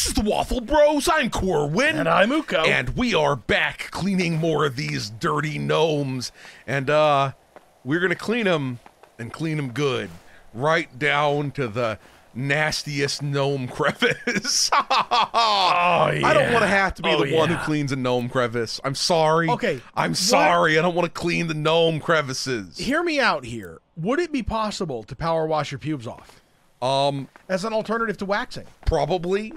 This is the Waffle Bros. I'm Corwin. And I'm Uko. And we are back cleaning more of these dirty gnomes. And we're going to clean them and clean them good. Right down to the nastiest gnome crevice. Oh, yeah. I don't want to have to be the one who cleans a gnome crevice. I'm sorry. Okay. I'm sorry. I don't want to clean the gnome crevices. Hear me out here. Would it be possible to power wash your pubes off? As an alternative to waxing? Probably.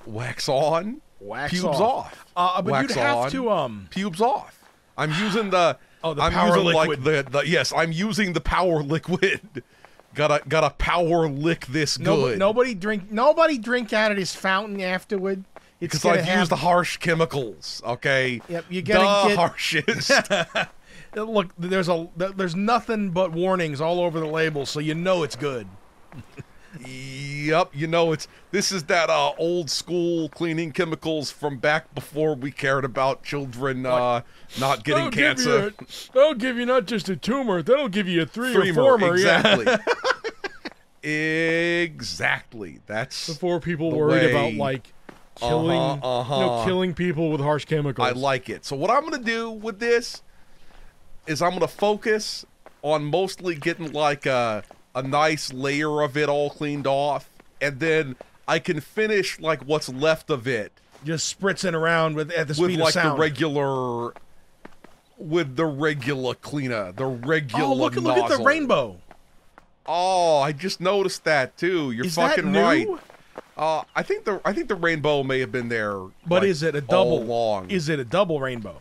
Wax on. Wax pubes off. But wax you'd have on, to pubes off. I'm using the power liquid. Yes, I'm using the power liquid. Gotta power lick this good. Nobody drink out of this fountain afterward. Because I've used the harsh chemicals. Okay. Yep, you gotta get harshest. Look, there's nothing but warnings all over the label, so you know it's good. Yep, you know this is that old school cleaning chemicals from back before we cared about children not getting cancer. That'll give you not just a tumor, that'll give you a three-or-four-mer. Exactly. Exactly. That's before people worried about like killing, killing people with harsh chemicals. I like it. So what I'm gonna do with this is I'm gonna focus on mostly getting like a nice layer of it all cleaned off, and then I can finish like what's left of it, just spritzing around at the speed of sound. With the regular cleaner, the regular look at the rainbow. Oh, I just noticed that too. You're fucking right. I think the rainbow may have been there, but like, is it a double? All along. Is it a double rainbow?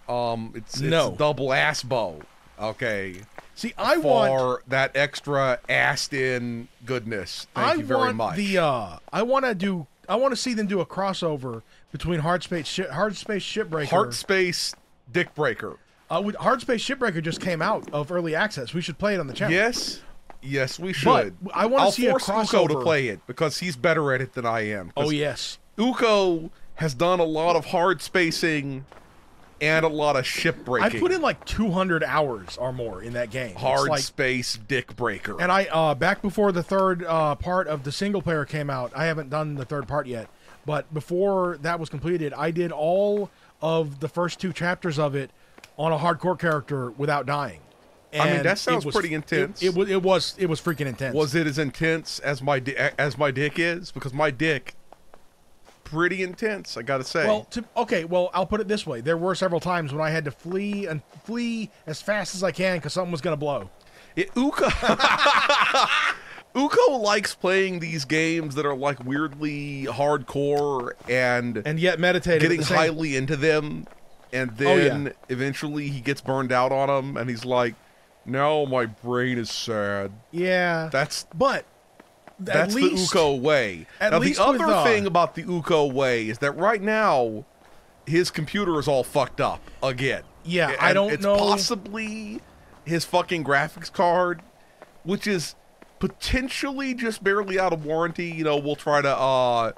It's a double ass bow. Okay. See, I want that extra assed-in goodness. Thank you very much. I want to see them do a crossover between Hard Space Shipbreaker. Hard Space Dickbreaker. Hard Space Shipbreaker just came out of early access. We should play it on the channel. Yes, we should. But I want to see a crossover. I'll force Uko to play it because he's better at it than I am. Oh yes, Uko has done a lot of hard spacing and a lot of ship breaking. I put in like 200 hours or more in that game. Hard Space Dick Breaker. And I back before the third part of the single player came out, I haven't done the third part yet, but before that was completed, I did all of the first 2 chapters of it on a hardcore character without dying. And I mean, that sounds pretty intense. It was freaking intense. Was it as intense as my dick is? Because my dick, pretty intense, I gotta say. Well, I'll put it this way: there were several times when I had to flee as fast as I can because something was gonna blow. Uko likes playing these games that are like weirdly hardcore and yet meditative, getting highly into them, and then eventually he gets burned out on them, and he's like, "Now my brain is sad." Yeah, that's the Uko way. Now the other thing about the Uko way is that right now his computer is all fucked up again. Yeah, and I don't know. It's possibly his fucking graphics card, which is potentially just barely out of warranty. You know, we'll try to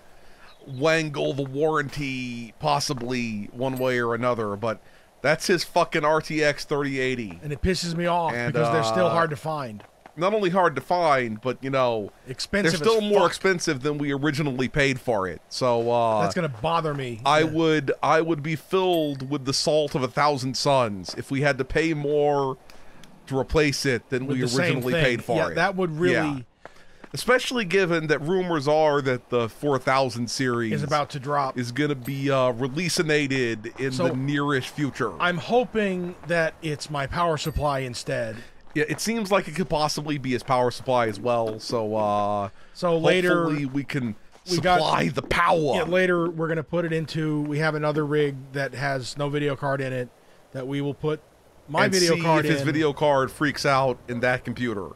wangle the warranty possibly one way or another, but that's his fucking RTX 3080. And it pisses me off because they're still hard to find. Not only hard to find, but, you know, expensive. They're still more expensive than we originally paid for it. So that's gonna bother me. I would be filled with the salt of 1,000 suns if we had to pay more to replace it than we originally paid for it. That would really. Yeah. Especially given that rumors are that the 4000 series is about to drop. Is going to be releasinated in the nearish future. I'm hoping that it's my power supply instead. Yeah, it seems like it could possibly be his power supply as well. So later hopefully we can supply the power. Yeah, later we're going to put it into. We have another rig that has no video card in it that we will put my video card in. If his video card freaks out in that computer,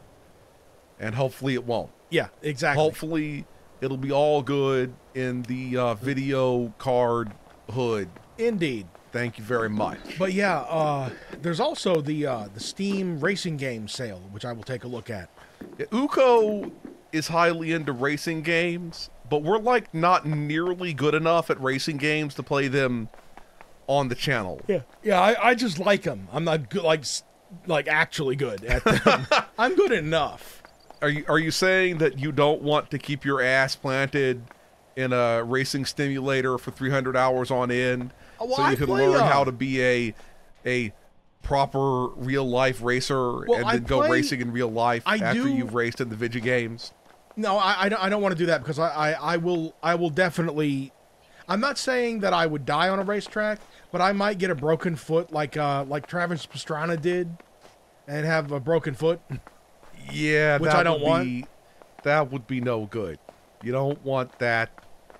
and hopefully it won't. Yeah, exactly. Hopefully it'll be all good in the video card hood. Indeed. Thank you very much. But yeah, there's also the Steam racing game sale, which I will take a look at. Yeah, Uko is highly into racing games, but we're like not nearly good enough at racing games to play them on the channel. Yeah. I just like them. I'm not good, like actually good at them. I'm good enough. Are you saying that you don't want to keep your ass planted in a racing simulator for 300 hours on end, Well, so you can learn how to be a proper real life racer and then go racing in real life after you've raced in the video games. No, I don't want to do that because I will definitely. I'm not saying that I would die on a racetrack, but I might get a broken foot like Travis Pastrana did, and have a broken foot. Yeah, which I don't want. That would be no good. You don't want that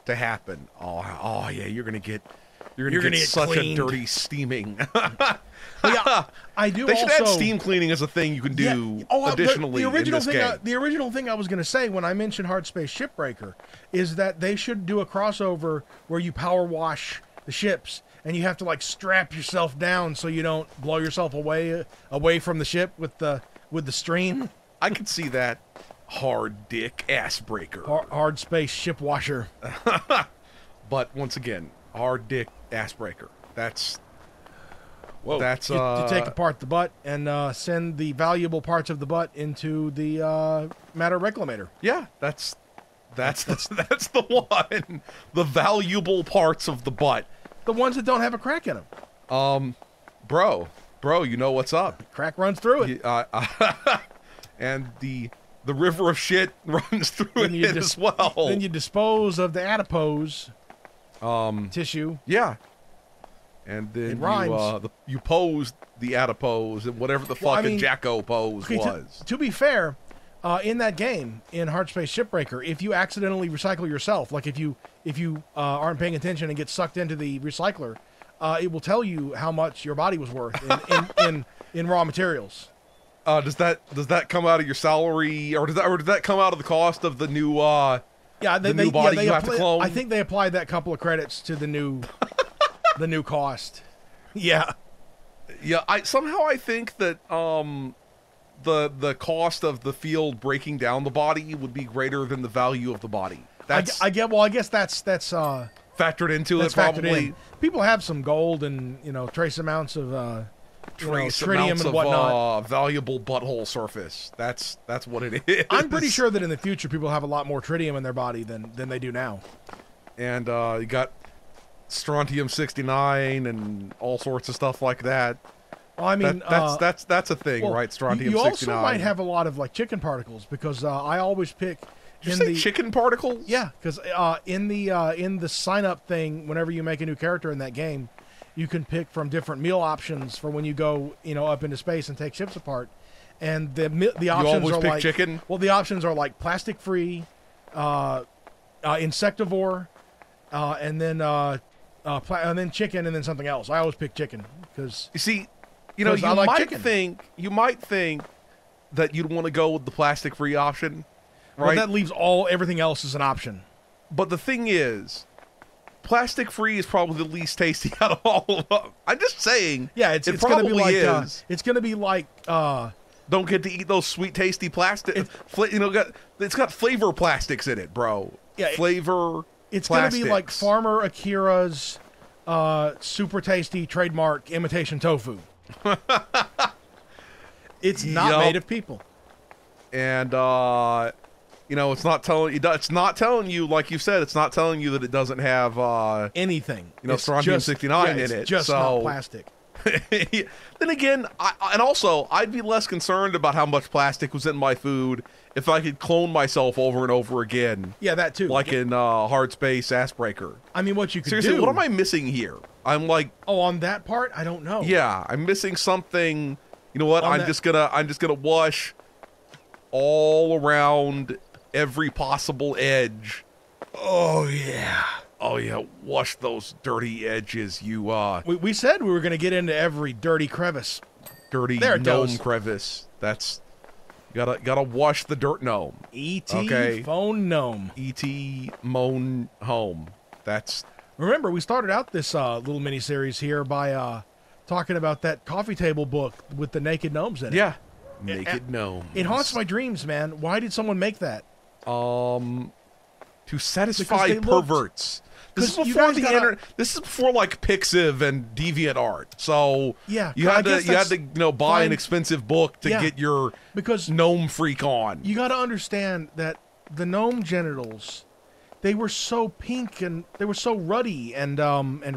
to happen. Oh yeah, you're gonna get such cleaned. a dirty steaming. Yeah, I do. They should also, add steam cleaning as a thing you can do additionally in this game. The original thing I was going to say when I mentioned Hard Space Shipbreaker is that they should do a crossover where you power wash the ships and you have to like strap yourself down so you don't blow yourself away from the ship with the stream. I could see that. Hard dick ass breaker. Hard Space Ship Washer. But once again, hard dick ass breaker. That's to take apart the butt and send the valuable parts of the butt into the matter reclamator. Yeah, that's the one. The valuable parts of the butt. The ones that don't have a crack in them. Bro, you know what's up. Crack runs through it. And the river of shit runs through it as well. Then you dispose of the adipose tissue. Yeah. And then you pose the adipose and whatever the fucking Jacko pose was. To be fair, in that game, in Hard Space Shipbreaker, if you accidentally recycle yourself, like if you aren't paying attention and get sucked into the recycler, it will tell you how much your body was worth in raw materials. Does that come out of your salary, or does that come out of the cost of the new new body you have to clone? I think they applied that couple of credits to the new the new cost. Yeah. Yeah, I think that the cost of the field breaking down the body would be greater than the value of the body. I guess that's factored into it probably. People have some gold and trace amounts of tritium and whatnot. Valuable butthole surface. That's what it is. I'm pretty sure that in the future people have a lot more tritium in their body than they do now. And you got strontium-69 and all sorts of stuff like that. Well, I mean, that's a thing, right? Strontium-69. You also might have a lot of like chicken particles because I always pick. Did you say chicken particles? Yeah, because in the sign up thing, whenever you make a new character in that game, you can pick from different meal options for when you go up into space and take ships apart, and the options you always are pick like chicken. Well, the options are like plastic free, insectivore, and then chicken, and then something else. I always pick chicken because you see, you might think that you'd want to go with the plastic free option, right? Well, that leaves everything else as an option. But the thing is, plastic free is probably the least tasty out of all of them. I'm just saying. Yeah, it's probably gonna be like, is. It's going to be like. Don't get to eat those sweet, tasty plastic. It's got flavor plastics in it, bro. Yeah, flavor. It's going to be like Farmer Akira's super tasty trademark imitation tofu. It's not made of people. And it's not telling you, like you said, it's not telling you that it doesn't have anything. Strontium-69 in it. It's just not plastic. Then again, I'd be less concerned about how much plastic was in my food if I could clone myself over and over again. Yeah, that too. Like in Hard Space Assbreaker. I mean, what you could Seriously, do... what am I missing here? I'm like... Oh, on that part? I don't know. Yeah, I'm missing something. You know what? I'm just gonna wash all around every possible edge. Oh, yeah. Oh, yeah, wash those dirty edges, you, We said we were going to get into every dirty crevice. Dirty gnome crevice. That's... Gotta wash the dirt gnome. E.T. phone gnome. E.T. moan home. That's... Remember, we started out this little mini-series here by talking about that coffee table book with the naked gnomes in it. Yeah. Naked gnomes. It haunts my dreams, man. Why did someone make that? To satisfy perverts. This is before the internet. This is before like Pixiv and DeviantArt. So yeah, you had to buy an expensive book to get your gnome freak on. You got to understand that the gnome genitals they were so pink and they were so ruddy and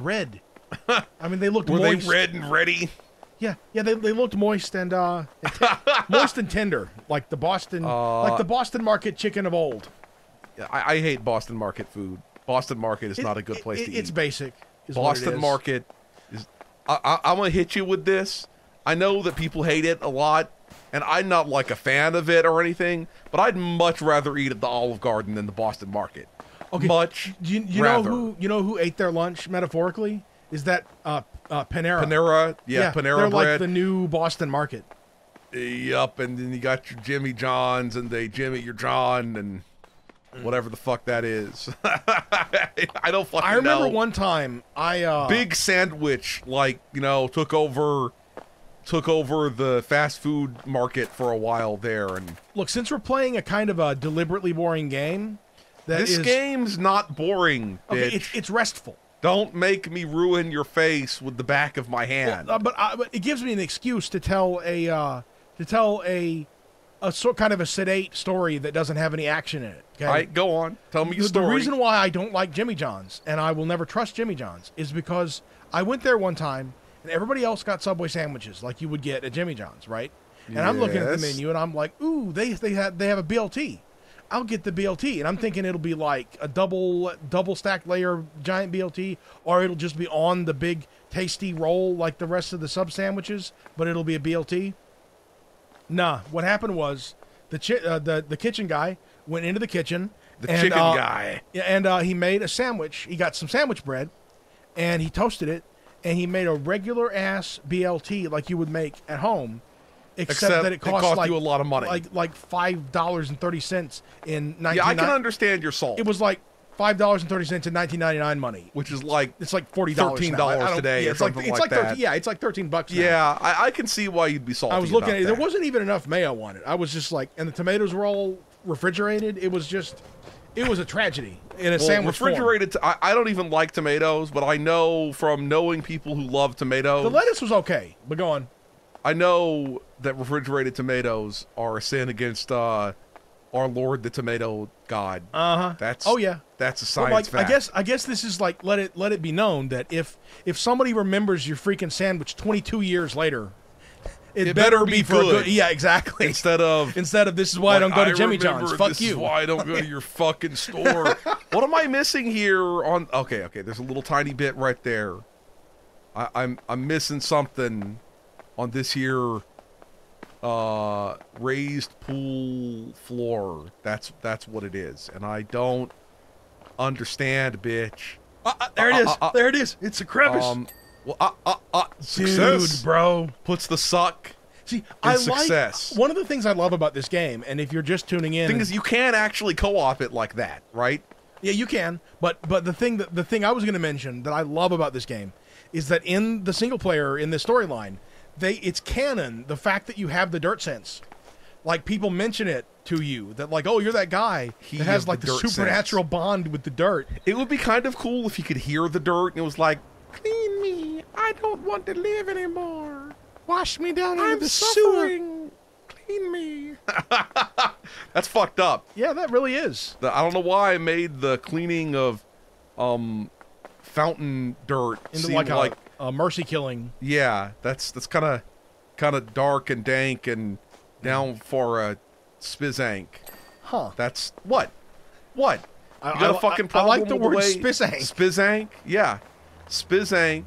red. I mean, they looked Were moist. they red and ready? Yeah, they looked moist and moist and tender, like the Boston Market chicken of old. I hate Boston Market food. Boston Market is not a good place to eat. It's basic. Boston Market is. I'm gonna hit you with this. I know that people hate it a lot, and I'm not like a fan of it or anything. But I'd much rather eat at the Olive Garden than the Boston Market. Okay. Much. You know who ate their lunch metaphorically? Is that Panera? Panera, yeah, Panera they're bread. Like the new Boston Market. Yup, and then you got your Jimmy Johns, and they Jimmy your John, and whatever the fuck that is. I don't fucking know. I remember one time Big Sandwich, like, you know, took over the fast food market for a while there. And look, since we're playing a kind of a deliberately boring game, this game's not boring, bitch. Okay, it's restful. Don't make me ruin your face with the back of my hand. Well, but it gives me an excuse to tell a sort kind of a sedate story that doesn't have any action in it. Okay? All right, go on. Tell me your story. The reason why I don't like Jimmy John's, and I will never trust Jimmy John's, is because I went there one time, and everybody else got Subway sandwiches like you would get at Jimmy John's, right? And I'm looking at the menu, and I'm like, ooh, they have a BLT. I'll get the BLT, and I'm thinking it'll be like a double stacked layer giant BLT, or it'll just be on the big tasty roll like the rest of the sub sandwiches, but it'll be a BLT. Nah, what happened was the kitchen guy went into the kitchen. Chicken guy. And he made a sandwich. He got some sandwich bread, and he toasted it, and he made a regular ass BLT like you would make at home. Except that it cost like, you a lot of money. Like $5.30 in 1999. Yeah, I can understand your salt. It was like $5.30 in 1999 money, which is like it's like $40 $13 today, or something like that. Yeah, it's like $13 now. Yeah, I can see why you'd be salty. I was looking at it. That. There wasn't even enough mayo on it. I was just like, and the tomatoes were all refrigerated. It was a tragedy in a sandwich refrigerated. I don't even like tomatoes, but I know from knowing people who love tomatoes. The lettuce was okay, but go on. I know that refrigerated tomatoes are a sin against our Lord, the Tomato God. That's that's a science fact. I guess this is like let it be known that if somebody remembers your freaking sandwich 22 years later, it better be for good. A good. Yeah, exactly. Instead of this is why I don't go to Jimmy John's. Fuck this you. This is why I don't go to your fucking store. What am I missing here? Okay. There's a little tiny bit right there. I'm missing something on this here raised pool floor. That's what it is, and I don't understand, bitch. There it is. There it is. It's a crevice. Success. Dude, bro, puts the suck. See, success. One of the things I love about this game, and if you're just tuning in, the thing is, you can actually co-op it like that, right? Yeah, you can. But the thing I was going to mention that I love about this game is that in the single player, in the storyline, it's canon, the fact that you have the dirt sense. Like, people mention it to you, that like, oh, you're that guy that has like the supernatural bond with the dirt. It would be kind of cool if you could hear the dirt and it was like, clean me, I don't want to live anymore. Wash me down into the sewer. Clean me. That's fucked up. Yeah, that really is. I don't know why I made the cleaning of fountain dirt into seem like a mercy killing. Yeah, that's kind of dark and dank and down for a spizank. Huh. That's what? You got a fucking problem I like the word spizank. Spizank? Yeah. Spizank,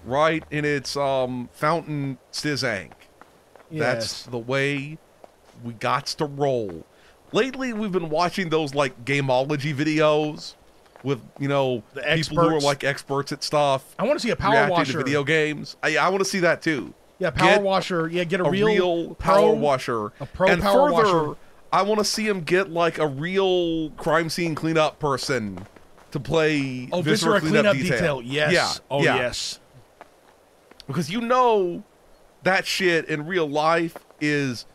right in its fountain stizank. Yes. That's the way we gots to roll. Lately, we've been watching those like gameology videos with, you know, the people who are like experts at stuff. I want to see a power washer. To video games. I want to see that too. Yeah, power washer. Yeah, get a real power washer. A pro and power further, washer. I want to see him get like a real crime scene cleanup person to play viscera cleanup detail. Yes. Yeah. Oh, yeah. yes. Because you know that shit in real life is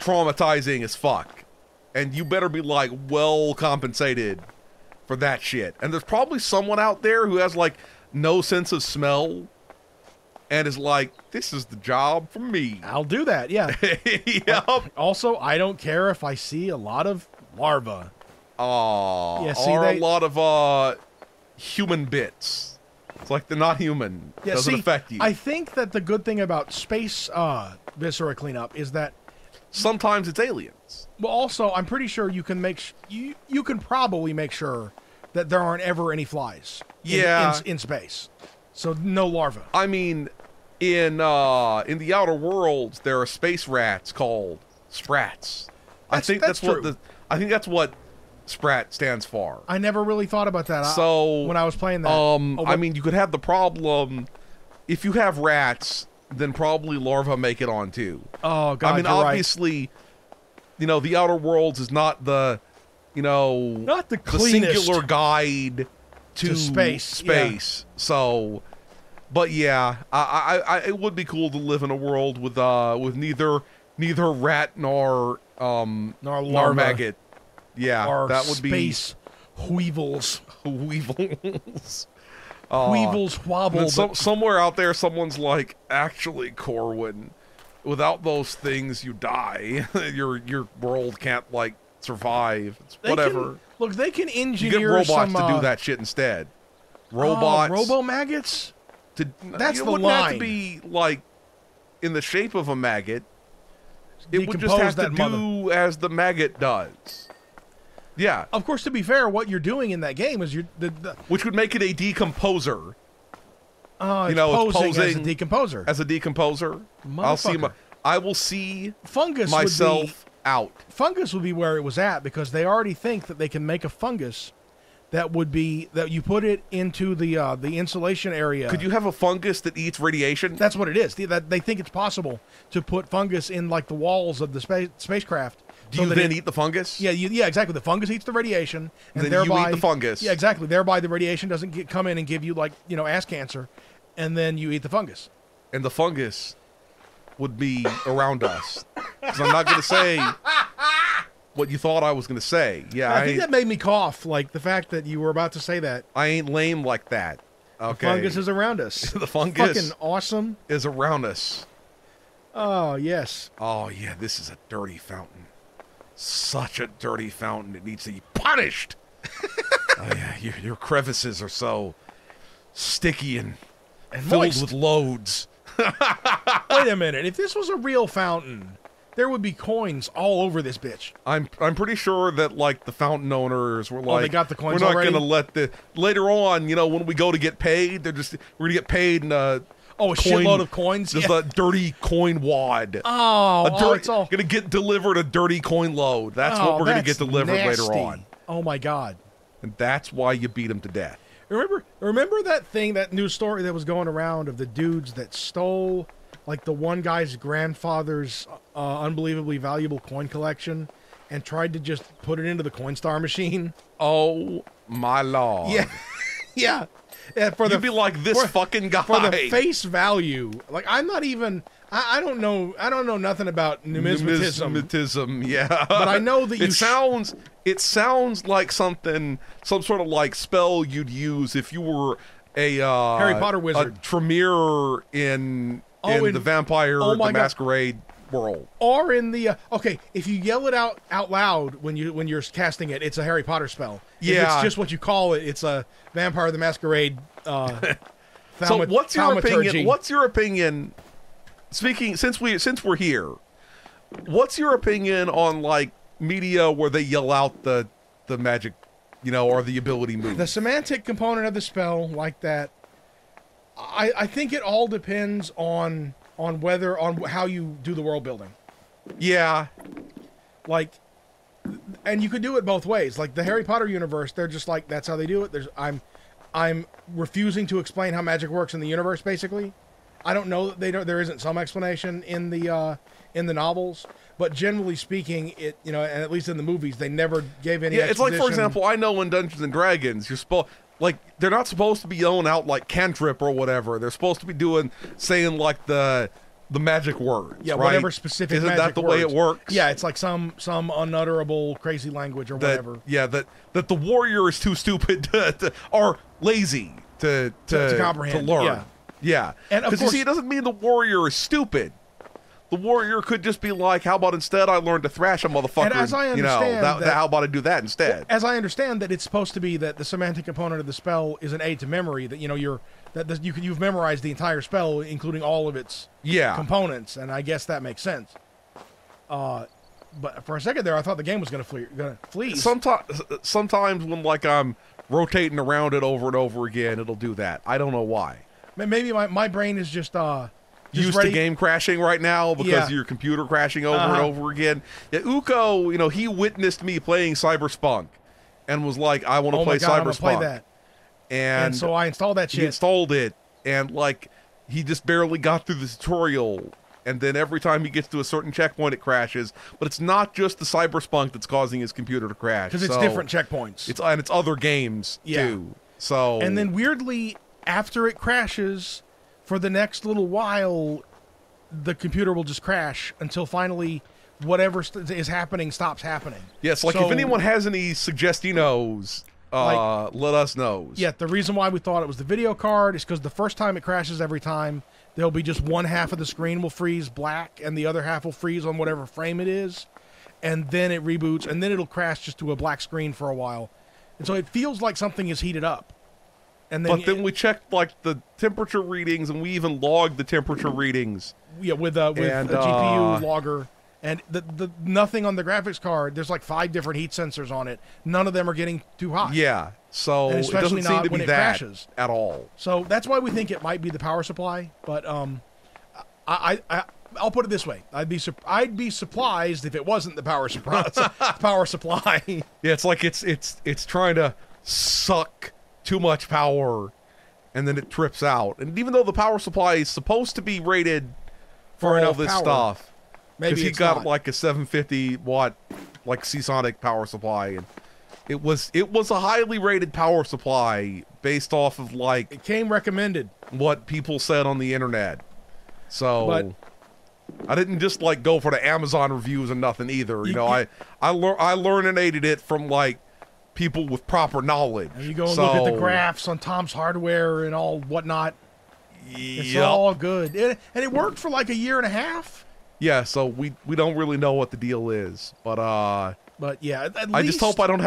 traumatizing as fuck. And you better be like well compensated for that shit. And there's probably someone out there who has like no sense of smell and is like, this is the job for me. I'll do that, yeah. Yep. Also, I don't care if I see a lot of larvae. are a lot of human bits. It's like they're not human. Yeah, Doesn't affect you. I think that the good thing about space viscera cleanup is that sometimes it's aliens. Well, also, I'm pretty sure you can you can probably make sure that there aren't ever any flies. In space, so no larvae. I mean, in the outer worlds, there are space rats called sprats. I think that's what sprat stands for. I never really thought about that. So when I was playing that, I mean, you could have the problem if you have rats. Then probably larvae make it on too. Oh God! I mean, obviously, the Outer Worlds is not the, not the cleanest, singular guide to space. Yeah. So, but yeah, it would be cool to live in a world with neither rat nor maggot. Yeah, or that would space weevils. Weevils. Weevils wobble. Somewhere out there, someone's like, actually, Corwin, without those things, you die. your world can't survive. It's whatever. They can engineer you get robots to do that shit instead. Robots, robo-maggots. That's the wouldn't have to be in the shape of a maggot. It would just have to do as the maggot does. Yeah. Of course, to be fair, what you're doing in that game is which would make it a decomposer. It's posing as a decomposer. As a decomposer. I will see fungus myself out. Fungus would be where it was at because they already think that they can make a fungus that you put it into the insulation area. Could you have a fungus that eats radiation? That's what it is. They think it's possible to put fungus in the walls of the spacecraft. Do you then eat the fungus? Yeah, exactly. The fungus eats the radiation, and then thereby you eat the fungus. Yeah, exactly. Thereby, the radiation doesn't come in and give you ass cancer, and then you eat the fungus. And the fungus would be around us. Because I'm not going to say what you thought I was going to say. Yeah, I think that made me cough. The fact that you were about to say that. I ain't lame like that. Okay. The fungus is around us. The fungus fucking awesome is around us. Oh yes. Oh yeah, this is a dirty fountain. Such a dirty fountain. It needs to be punished. Oh yeah, your crevices are so sticky and filled moist. with loads. Wait a minute. If this was a real fountain, there would be coins all over this bitch. I'm pretty sure that the fountain owners were they got the coins we're not already? going to let later on, when we go to get paid, we're going to get paid in a shitload of coins. Just a dirty coin wad. It's all going to get delivered a dirty coin load. That's what we're going to get delivered later on. Oh my God. And that's why you beat him to death. Remember that news story that was going around of the dudes that stole the one guy's grandfather's unbelievably valuable coin collection and tried to just put it into the Coinstar machine? Oh my Lord. Yeah. Yeah. You'd be like this fucking guy. For the face value. I'm not even I don't know nothing about numismatism. Numismatism, yeah. But I know that it sounds like some sort of spell you'd use if you were a Harry Potter wizard. A Tremere in the Vampire the Masquerade world. Or in the if you yell it out loud when you're casting it, it's a Harry Potter spell. Yeah. If it's just what you call it, it's a Vampire the Masquerade So what's your opinion? What's your opinion? Speaking since we're here, what's your opinion on media where they yell out the magic, or the ability move? The semantic component of the spell like that. I think it all depends on how you do the world building. Yeah. And you could do it both ways. The Harry Potter universe, they're just that's how they do it. I'm refusing to explain how magic works in the universe, basically. I don't know that there isn't some explanation in the novels, but generally speaking, it and at least in the movies, they never gave any. Yeah, it's for example, I know in Dungeons and Dragons, you're supposed they're not supposed to be yelling out cantrip or whatever. They're supposed to be saying the magic words. Yeah, right? whatever specific. Isn't magic that the words. way it works? Yeah, it's some unutterable crazy language or whatever. Yeah, that the warrior is too stupid or lazy to comprehend. to learn. Yeah. Yeah, and because you see, it doesn't mean the warrior is stupid. The warrior could just be like, how about instead I learn to thrash a motherfucker? And as I understand, how about I do that instead? As I understand that it's supposed to be that the semantic component of the spell is an aid to memory. That you've memorized the entire spell, including all of its components, and I guess that makes sense. But for a second there, I thought the game was going to flee. Sometimes when like I'm rotating around it over and over again, it'll do that. I don't know why. Maybe my brain is just used to game crashing right now because of your computer crashing over and over again. Yeah, Uko, he witnessed me playing Cyberspunk and was like, I want to play Cyberspunk. I want to play that. And so I installed that shit. He installed it, and like he just barely got through the tutorial. And then every time he gets to a certain checkpoint, it crashes. But it's not just the Cyberspunk that's causing his computer to crash. Because it's different checkpoints. It's other games too. So and then weirdly, after it crashes, for the next little while, the computer will just crash until finally whatever is happening stops happening. Yes, like if anyone has any suggestionos, let us know. Yeah, the reason why we thought it was the video card is because the first time it crashes every time, there'll be just one half of the screen will freeze black and the other half will freeze on whatever frame it is. And then it reboots and then it'll crash just to a black screen for a while. And so it feels like something is heated up. And then then we checked like the temperature readings and we even logged the temperature readings. Yeah, with a GPU logger. And the nothing on the graphics card, there's like 5 different heat sensors on it. None of them are getting too hot. Yeah, so it doesn't seem to be that crashes. At all. So that's why we think it might be the power supply. But I'll put it this way: I'd be surprised if it wasn't the power supply. Yeah, it's like it's trying to suck too much power, and then it trips out. And even though the power supply is supposed to be rated for all this stuff. Because he got like a 750 watt like Seasonic power supply, and it was a highly rated power supply based off of like it came recommended what people said on the internet. So I didn't just like go for the Amazon reviews and nothing either. I learned it from like people with proper knowledge. And you go and look at the graphs on Tom's Hardware and all whatnot. It's all good, and it worked for like a year and a half. Yeah, so we don't really know what the deal is, but yeah, I just hope we don't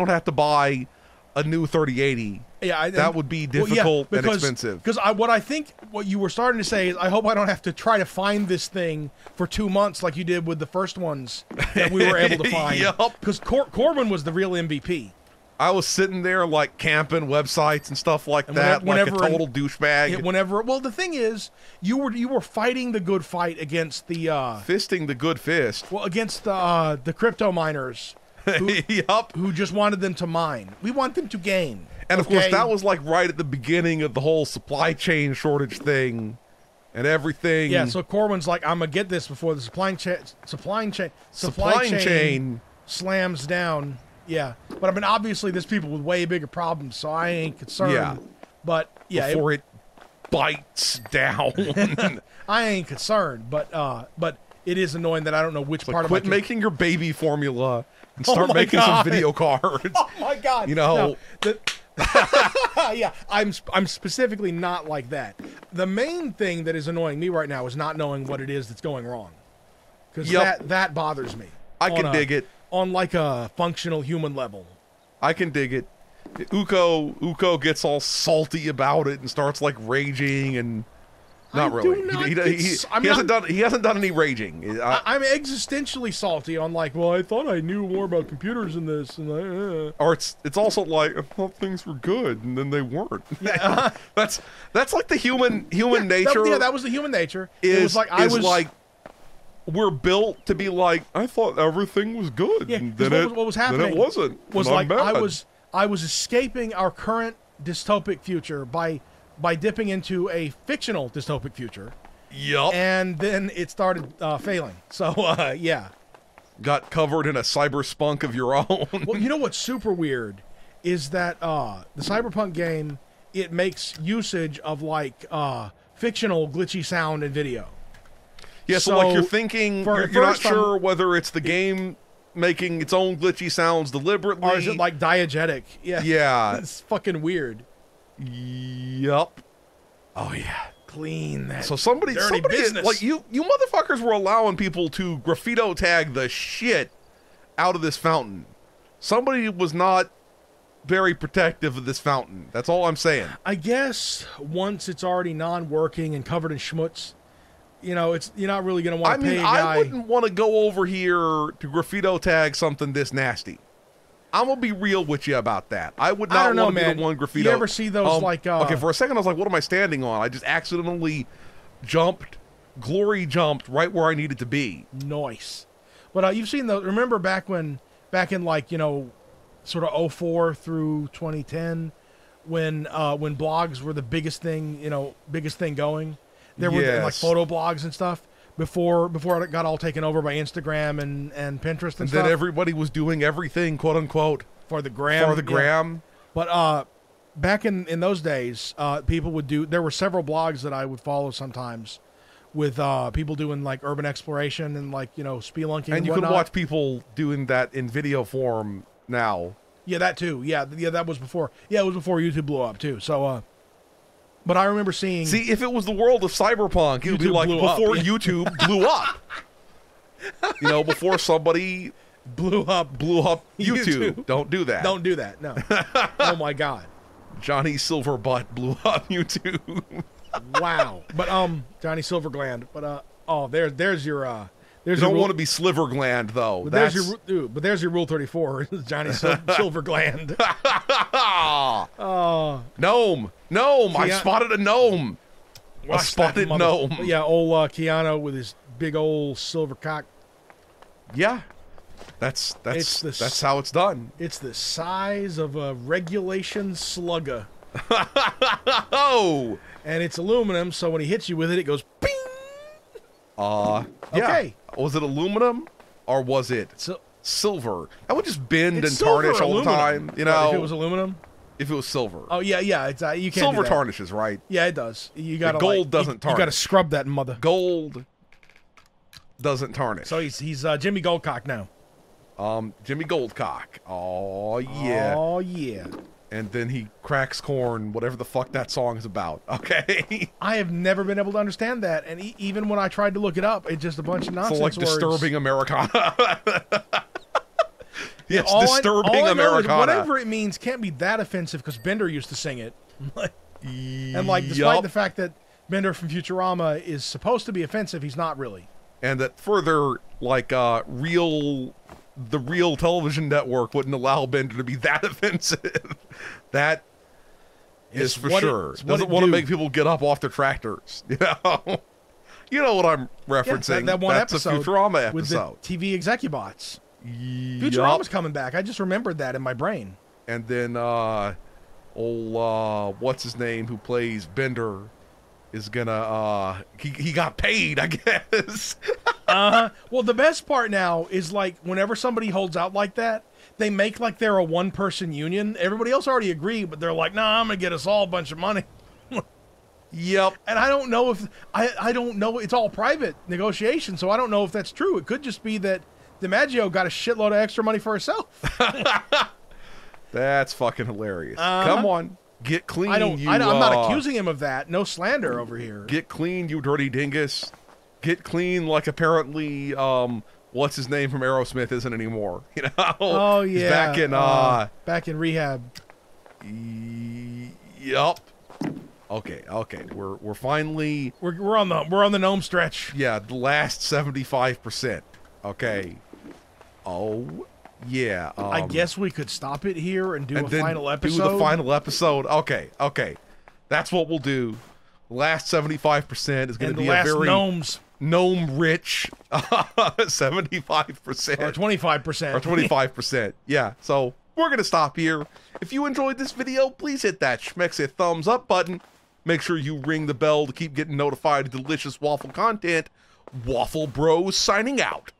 have to buy a new 3080. Yeah, that would be difficult and expensive. Because what you were starting to say is, I hope I don't have to try to find this thing for 2 months like you did with the first ones that we were able to find. Because Corbin was the real MVP. I was sitting there like camping websites and stuff like that, like a total douchebag. Well, the thing is, you were fighting the good fight against the fisting the good fist. Well, against the crypto miners, who just wanted them to mine. We want them to gain. And of course, that was like right at the beginning of the whole supply chain shortage thing, and everything. Yeah. So Corbin's like, I'm gonna get this before the supply chain slams down. Yeah, but I mean, obviously, there's people with way bigger problems, so I ain't concerned. Yeah, but yeah, before it bites down, I ain't concerned. But it is annoying that I don't know which part of quit making your baby formula and start making some video cards. Oh my god! Yeah, I'm specifically not like that. The main thing that is annoying me right now is not knowing what it is that's going wrong, because that bothers me. I can dig it. On like a functional human level. I can dig it. Uko gets all salty about it and starts like raging and not really. He hasn't done any raging. I'm existentially salty on like, well, I thought I knew more about computers than this, and or it's also like I thought things were good and then they weren't. Yeah. that's like the human nature. That was the human nature. It was like we're built to be like, I thought everything was good. Yeah, and then what was happening then it wasn't. Was like I was escaping our current dystopic future by dipping into a fictional dystopic future. Yup. And then it started failing. So yeah. Got covered in a cyberspunk of your own. Well, you know what's super weird is that the Cyberpunk game, it makes usage of like fictional glitchy sound and video. Yeah, so like you're thinking, you're not sure whether it's the game making its own glitchy sounds deliberately. Or is it like diegetic? Yeah. Yeah. It's fucking weird. Yup. Oh, yeah. clean that. So somebody business. like you motherfuckers were allowing people to graffito tag the shit out of this fountain. Somebody was not very protective of this fountain. That's all I'm saying. I guess once it's already non-working and covered in schmutz, you know, you're not really going to want to pay a guy. I wouldn't want to go over here to graffito tag something this nasty. I'm going to be real with you about that. I would not want to be the one graffito. You ever see those okay, for a second I was like, what am I standing on? I just accidentally glory jumped right where I needed to be. Nice. But you've seen those, remember back in like, you know, sort of 04 through 2010 when blogs were the biggest thing going. There were like photo blogs and stuff before it got all taken over by Instagram and Pinterest and stuff. Then everybody was doing everything, quote unquote, for the gram. For the gram. Yeah. But back in those days, people would do. There were several blogs that I would follow sometimes, with people doing like urban exploration and like, you know, spelunking. And you whatnot. could watch people doing that in video form now. Yeah, that too. Yeah, that was before. Yeah, it was before YouTube blew up too. So, but I remember seeing. See, if it was the world of cyberpunk, it would be like before YouTube blew up. You know, before somebody blew up YouTube. Don't do that. Don't do that. No. Oh my God. Johnny Silverbutt blew up YouTube. Wow. But Johnny Silvergland. But there's your you don't want to be Sliver Gland though. But there's your Rule 34. Johnny Silvergland. Gnome. I spotted a gnome. A spotted gnome. Yeah, old Keanu with his big old silver cock. Yeah. That's how it's done. It's the size of a regulation slugger. Oh. And it's aluminum, so when he hits you with it, it goes ping. Yeah. Okay. Was it aluminum or was it silver? That would just bend and tarnish all the time. You know, if it was aluminum. If it was silver. Oh yeah. It's you can't. Silver tarnishes, right? Yeah, it does. You got gold doesn't tarnish. You got to scrub that mother. Gold doesn't tarnish. So he's Jimmy Goldcock now. Jimmy Goldcock. Oh yeah. Oh yeah. And then he cracks corn, whatever the fuck that song is about. Okay. I have never been able to understand that, and even when I tried to look it up, it's just a bunch of nonsense. So like words. disturbing Americana. Yes, all disturbing I know Americana. Is whatever it means can't be that offensive because Bender used to sing it. And like, despite the fact that Bender from Futurama is supposed to be offensive, he's not really. And that further, like, the real television network wouldn't allow Bender to be that offensive. That is for sure. Doesn't want to make people get up off their tractors. You know? You know what I'm referencing. Yeah, that one That's episode. a Futurama episode. With the TV Execubots. Futurama's coming back. I just remembered that in my brain. And then, what's his name, who plays Bender, is gonna, he got paid, I guess. Well, the best part now is, like, whenever somebody holds out like that, they make like they're a one-person union. Everybody else already agreed, but they're like, nah, I'm gonna get us all a bunch of money. Yep. And I don't know if, I don't know, it's all private negotiation, so I don't know if that's true. It could just be that DiMaggio got a shitload of extra money for herself. That's fucking hilarious. Come on. Get clean, I'm not accusing him of that. No slander over here. Get clean, you dirty dingus. Get clean like apparently, what's his name from Aerosmith isn't anymore. You know? Oh, yeah. He's back in rehab. Yup. Okay. We're finally... We're on the gnome stretch. Yeah, the last 75%. Okay. Oh, yeah. I guess we could stop it here and do a final episode. Do the final episode. Okay. That's what we'll do. The last 75% is going to be a very gnome-rich 75%. Or 25%. Or 25%. Yeah, so we're going to stop here. If you enjoyed this video, please hit that schmexy thumbs up button. Make sure you ring the bell to keep getting notified of delicious waffle content. Waffle Bros signing out.